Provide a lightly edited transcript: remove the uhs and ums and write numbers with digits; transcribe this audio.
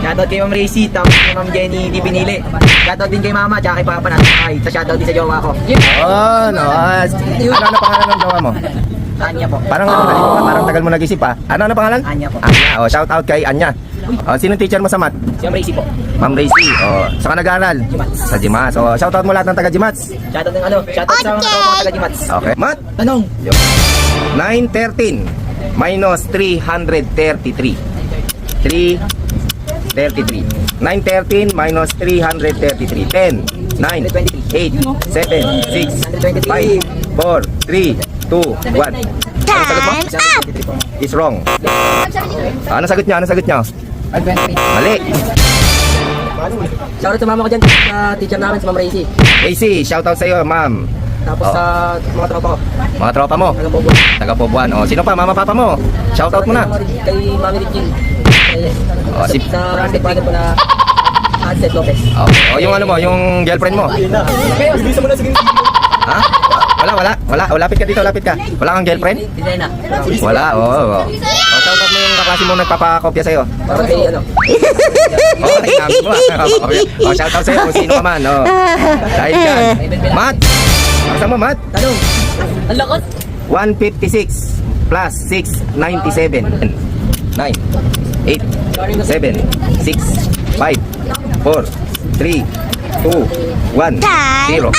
Shoutout kay Ma'am Racy, tapos kay Ma'am Jenny di pinili. Shoutout din kay Mama, tsaka kay Papa natin. Ay, shoutout din sa jowa ko. Oh, no. Ano na pangalan ng jowa mo? Anya po. Parang tagal mo nag-isip ha. Ano pangalan? Anya po. Anya. Oh, shout out kay Anya. Oh, sino teacher mo sa math? Si Ma'am Racy po. Ma'am Racy. Oh, saan ka nag-aaral? Jimats. Sa Jimats. Oh, shout out mo lahat ng taga Jimats. Shoutout din shoutout sa mga taga-Jimats. Okay. Math. Tanong. 913 minus 333. 333. 913 minus 333. 10, 9, 8, 7, 6, 5, 4, 3, 2, 1. Ano sagot mo? Is wrong. Ano sagot niya? Ano sagot niya? Mali. Shoutout sa mama ko dyan, sa teacher namin, si Ma'am Racy. Casey, shout out sa iyo, ma'am. Tapos sa mga tropa ko. Mga tropa mo. Taga Pobuan. Oh, sino pa? Mama, papa mo. Shout out mo na. Kay Mami Richie. Oh, si Sa Rusty Father ko na Hansel Lopez. Oh, oh, yung ano mo, yung girlfriend mo. Bisa mo na sige. Ha? Wala. Oh, lapit ka dito, lapit ka. Wala kang girlfriend? Hindi na. Wala, oh. Oh, shout out mo yung kaklase mo nagpapakopya sa'yo. Para kay ano. Oh, namin mo. Oh, shout out sa'yo kung sino ka man. Oh. Dahil dyan. Matt! Asa mo, Matt? Tanong. Ang lakot. 156 plus 697. 9, 8, 7, 6, 5, 4, 3, 2, 1, 0.